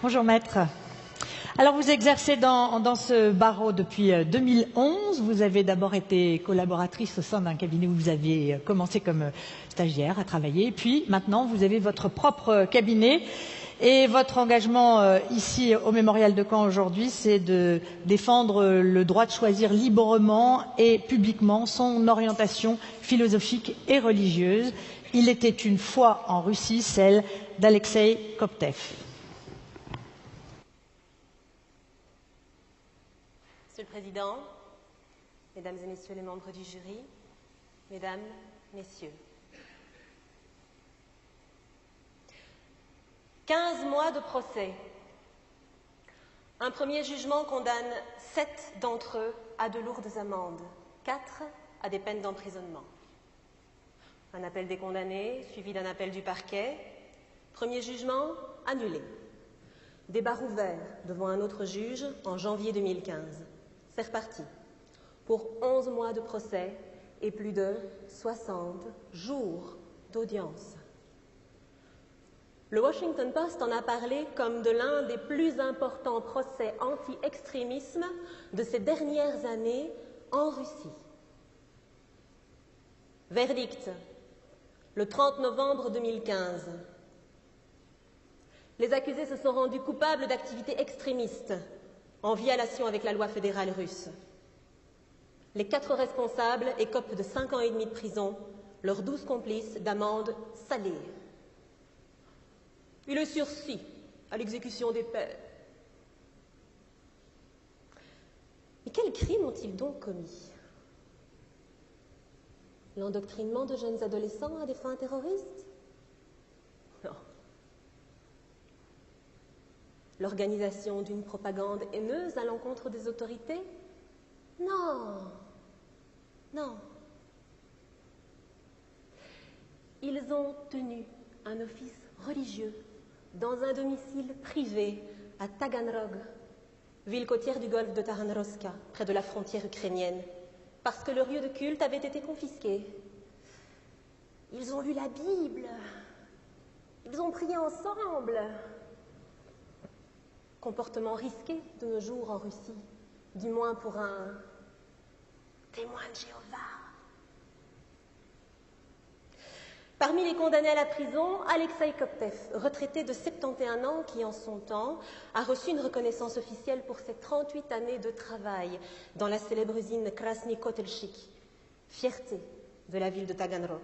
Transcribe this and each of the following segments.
Bonjour maître. Alors vous exercez dans ce barreau depuis 2011. Vous avez d'abord été collaboratrice au sein d'un cabinet où vous avez commencé comme stagiaire à travailler. Puis maintenant vous avez votre propre cabinet. Et votre engagement ici au Mémorial de Caen aujourd'hui, c'est de défendre le droit de choisir librement et publiquement son orientation philosophique et religieuse. Il était une fois en Russie, celle d'Alexeï Koptev. Monsieur le Président, Mesdames et Messieurs les membres du jury, Mesdames, Messieurs. 15 mois de procès. Un premier jugement condamne 7 d'entre eux à de lourdes amendes, 4 à des peines d'emprisonnement. Un appel des condamnés, suivi d'un appel du parquet. Premier jugement annulé. Débat rouvert devant un autre juge en janvier 2015. C'est reparti pour 11 mois de procès et plus de 60 jours d'audience. Le Washington Post en a parlé comme de l'un des plus importants procès anti-extrémisme de ces dernières années en Russie. Verdict, le 30 novembre 2015. Les accusés se sont rendus coupables d'activités extrémistes en violation avec la loi fédérale russe. Les 4 responsables écopent de 5 ans et demi de prison, leurs 12 complices d'amendes salées. Et le sursis à l'exécution des peines. Mais quels crimes ont-ils donc commis? L'endoctrinement de jeunes adolescents à des fins terroristes? Non. L'organisation d'une propagande haineuse à l'encontre des autorités? Non. Non. Ils ont tenu un office religieux dans un domicile privé à Taganrog, ville côtière du golfe de Taranroska, près de la frontière ukrainienne, parce que leur lieu de culte avait été confisqué. Ils ont lu la Bible, ils ont prié ensemble. Comportement risqué de nos jours en Russie, du moins pour un témoin de Jéhovah. Parmi les condamnés à la prison, Alexeï Koptev, retraité de 71 ans qui, en son temps, a reçu une reconnaissance officielle pour ses 38 années de travail dans la célèbre usine Krasny Kotelchik, fierté de la ville de Taganrog.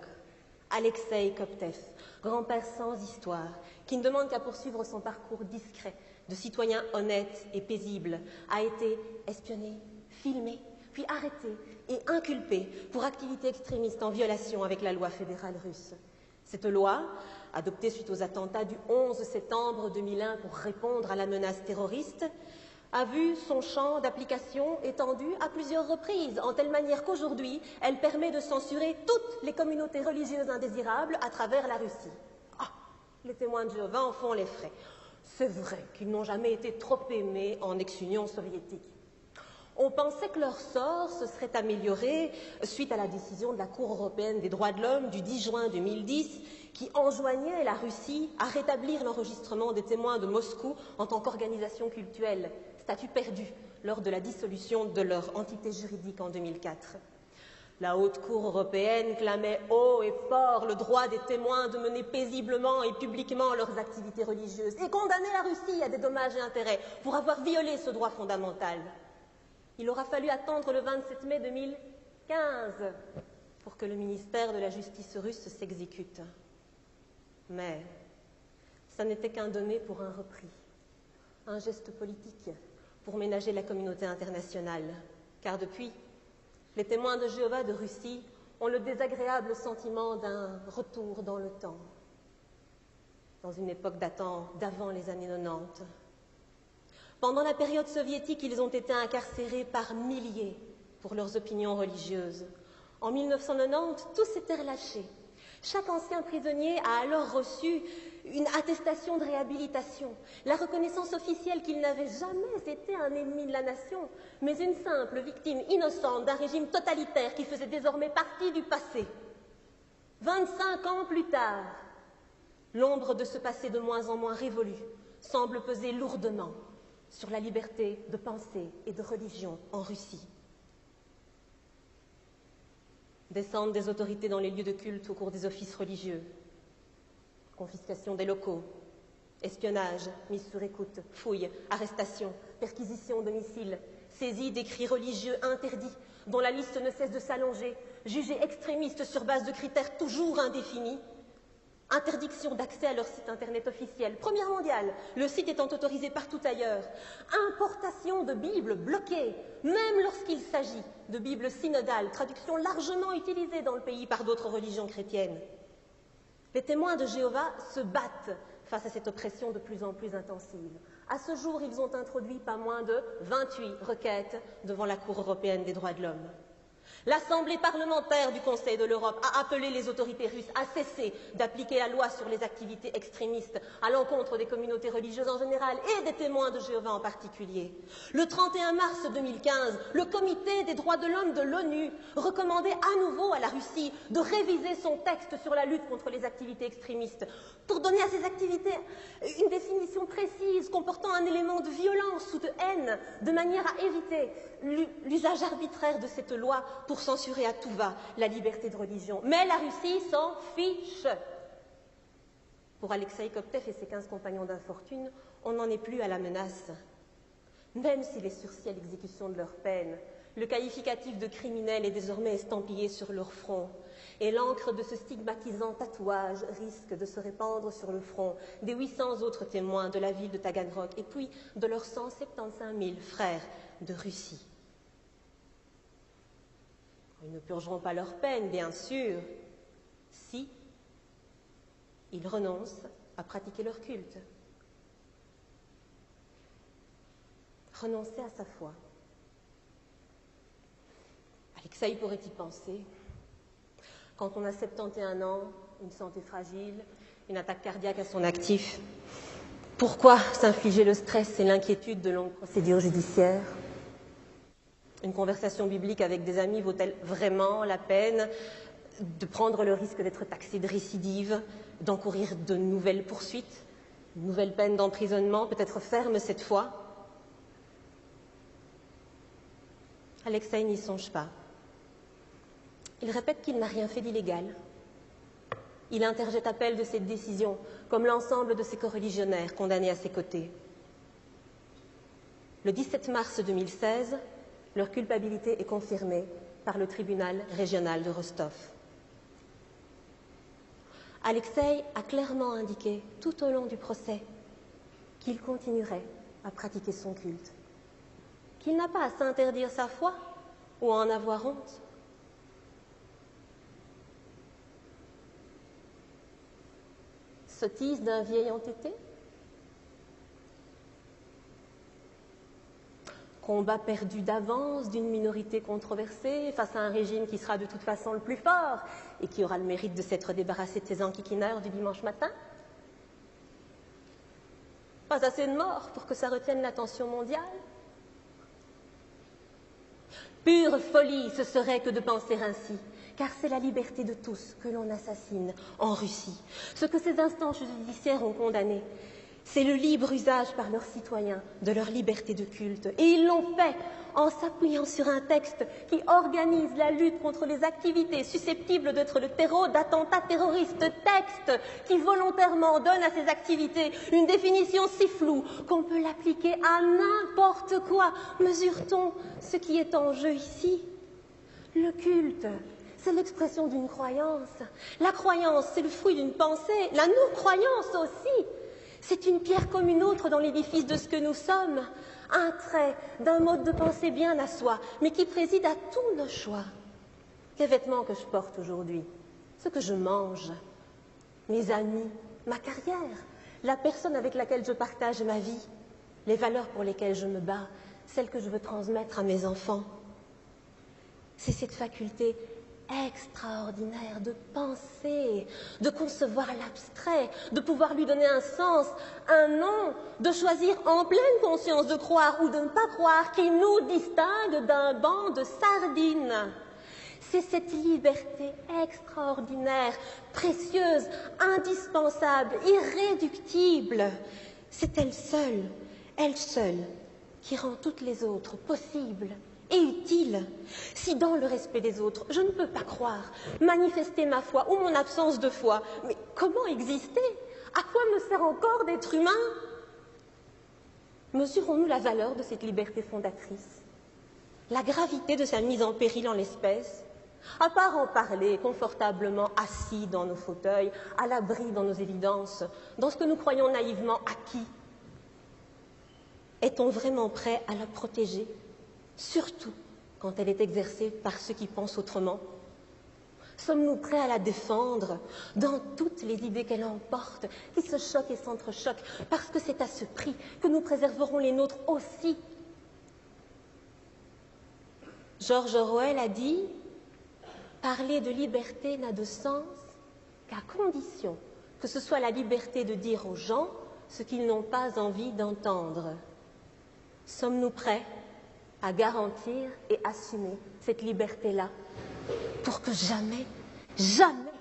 Alexeï Koptev, grand-père sans histoire, qui ne demande qu'à poursuivre son parcours discret de citoyen honnête et paisible, a été espionné, filmé, puis arrêté et inculpé pour activité extrémiste en violation avec la loi fédérale russe. Cette loi, adoptée suite aux attentats du 11 septembre 2001 pour répondre à la menace terroriste, a vu son champ d'application étendu à plusieurs reprises, en telle manière qu'aujourd'hui, elle permet de censurer toutes les communautés religieuses indésirables à travers la Russie. Ah, les témoins de Jéhovah en font les frais. C'est vrai qu'ils n'ont jamais été trop aimés en ex-Union soviétique. On pensait que leur sort se serait amélioré suite à la décision de la Cour européenne des droits de l'homme du 10 juin 2010 qui enjoignait la Russie à rétablir l'enregistrement des témoins de Moscou en tant qu'organisation cultuelle, statut perdu lors de la dissolution de leur entité juridique en 2004. La Haute Cour européenne clamait haut et fort le droit des témoins de mener paisiblement et publiquement leurs activités religieuses et condamnait la Russie à des dommages et intérêts pour avoir violé ce droit fondamental. Il aura fallu attendre le 27 mai 2015 pour que le ministère de la Justice russe s'exécute. Mais ça n'était qu'un donné pour un repris, un geste politique pour ménager la communauté internationale. Car depuis, les témoins de Jéhovah de Russie ont le désagréable sentiment d'un retour dans le temps, dans une époque datant d'avant les années 90. Pendant la période soviétique, ils ont été incarcérés par milliers pour leurs opinions religieuses. En 1990, tous s'étaient relâchés. Chaque ancien prisonnier a alors reçu une attestation de réhabilitation, la reconnaissance officielle qu'il n'avait jamais été un ennemi de la nation, mais une simple victime innocente d'un régime totalitaire qui faisait désormais partie du passé. 25 ans plus tard, l'ombre de ce passé de moins en moins révolu semble peser lourdement sur la liberté de pensée et de religion en Russie. Descente des autorités dans les lieux de culte au cours des offices religieux, confiscation des locaux, espionnage, mise sur écoute, fouilles, arrestations, perquisitions au domicile, saisie d'écrits religieux interdits dont la liste ne cesse de s'allonger, jugés extrémistes sur base de critères toujours indéfinis, interdiction d'accès à leur site internet officiel, première mondiale, le site étant autorisé partout ailleurs, importation de Bibles bloquées, même lorsqu'il s'agit de Bibles synodales, traduction largement utilisée dans le pays par d'autres religions chrétiennes. Les témoins de Jéhovah se battent face à cette oppression de plus en plus intensive. À ce jour, ils ont introduit pas moins de 28 requêtes devant la Cour européenne des droits de l'homme. L'Assemblée parlementaire du Conseil de l'Europe a appelé les autorités russes à cesser d'appliquer la loi sur les activités extrémistes à l'encontre des communautés religieuses en général et des témoins de Jéhovah en particulier. Le 31 mars 2015, le Comité des droits de l'homme de l'ONU recommandait à nouveau à la Russie de réviser son texte sur la lutte contre les activités extrémistes pour donner à ces activités une définition précise comportant un élément de violence ou de haine, de manière à éviter l'usage arbitraire de cette loi pour censurer à tout va la liberté de religion. Mais la Russie s'en fiche. Pour Alexeï Koptev et ses 15 compagnons d'infortune, on n'en est plus à la menace. Même s'il est sursis à l'exécution de leur peine, le qualificatif de criminel est désormais estampillé sur leur front. Et l'encre de ce stigmatisant tatouage risque de se répandre sur le front des 800 autres témoins de la ville de Taganrog et puis de leurs 175 000 frères de Russie. Ils ne purgeront pas leur peine, bien sûr, si ils renoncent à pratiquer leur culte. Renoncer à sa foi. Alexeï pourrait y penser. Quand on a 71 ans, une santé fragile, une attaque cardiaque à son actif, pourquoi s'infliger le stress et l'inquiétude de longues procédures judiciaires ? Une conversation biblique avec des amis vaut-elle vraiment la peine de prendre le risque d'être taxé de récidive, d'encourir de nouvelles poursuites, une nouvelle peine d'emprisonnement, peut-être ferme cette fois ? Alexeï n'y songe pas. Il répète qu'il n'a rien fait d'illégal. Il interjette appel de cette décision, comme l'ensemble de ses coreligionnaires condamnés à ses côtés. Le 17 mars 2016, leur culpabilité est confirmée par le tribunal régional de Rostov. Alexeï a clairement indiqué tout au long du procès qu'il continuerait à pratiquer son culte, qu'il n'a pas à s'interdire sa foi ou à en avoir honte. Sottise d'un vieil entêté ? Combat perdu d'avance d'une minorité controversée face à un régime qui sera de toute façon le plus fort et qui aura le mérite de s'être débarrassé de ses enquiquineurs du dimanche matin ? Pas assez de morts pour que ça retienne l'attention mondiale ? Pure folie ce serait que de penser ainsi, car c'est la liberté de tous que l'on assassine en Russie. Ce que ces instances judiciaires ont condamné, c'est le libre usage par leurs citoyens de leur liberté de culte. Et ils l'ont fait en s'appuyant sur un texte qui organise la lutte contre les activités susceptibles d'être le terreau d'attentats terroristes. Texte qui volontairement donne à ces activités une définition si floue qu'on peut l'appliquer à n'importe quoi. Mesure-t-on ce qui est en jeu ici ? Le culte, c'est l'expression d'une croyance. La croyance, c'est le fruit d'une pensée. La non-croyance aussi. C'est une pierre comme une autre dans l'édifice de ce que nous sommes, un trait d'un mode de pensée bien à soi, mais qui préside à tous nos choix. Les vêtements que je porte aujourd'hui, ce que je mange, mes amis, ma carrière, la personne avec laquelle je partage ma vie, les valeurs pour lesquelles je me bats, celles que je veux transmettre à mes enfants. C'est cette faculté extraordinaire de penser, de concevoir l'abstrait, de pouvoir lui donner un sens, un nom, de choisir en pleine conscience de croire ou de ne pas croire qui nous distingue d'un banc de sardines. C'est cette liberté extraordinaire, précieuse, indispensable, irréductible. C'est elle seule, qui rend toutes les autres possibles et utiles. Si dans le respect des autres, je ne peux pas croire, manifester ma foi ou mon absence de foi, mais comment exister? À quoi me sert encore d'être humain? Mesurons-nous la valeur de cette liberté fondatrice, la gravité de sa mise en péril en l'espèce, à part en parler confortablement assis dans nos fauteuils, à l'abri dans nos évidences, dans ce que nous croyons naïvement acquis? Est-on vraiment prêt à la protéger, surtout quand elle est exercée par ceux qui pensent autrement? Sommes-nous prêts à la défendre dans toutes les idées qu'elle emporte, qui se choquent et s'entrechoquent, parce que c'est à ce prix que nous préserverons les nôtres aussi? George Orwell a dit « Parler de liberté n'a de sens qu'à condition que ce soit la liberté de dire aux gens ce qu'ils n'ont pas envie d'entendre. » Sommes-nous prêts à garantir et assumer cette liberté-là pour que jamais, jamais,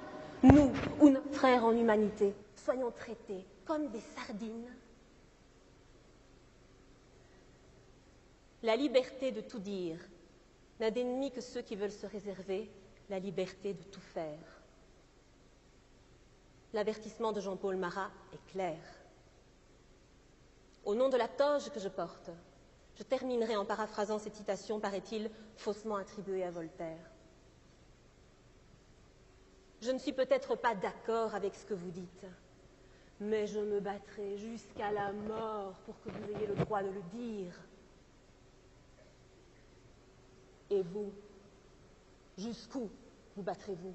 nous ou nos frères en humanité soyons traités comme des sardines? La liberté de tout dire n'a d'ennemis que ceux qui veulent se réserver la liberté de tout faire. L'avertissement de Jean-Paul Marat est clair. Au nom de la toge que je porte, je terminerai en paraphrasant cette citation, paraît-il, faussement attribuée à Voltaire. Je ne suis peut-être pas d'accord avec ce que vous dites, mais je me battrai jusqu'à la mort pour que vous ayez le droit de le dire. Et vous, jusqu'où vous battrez-vous?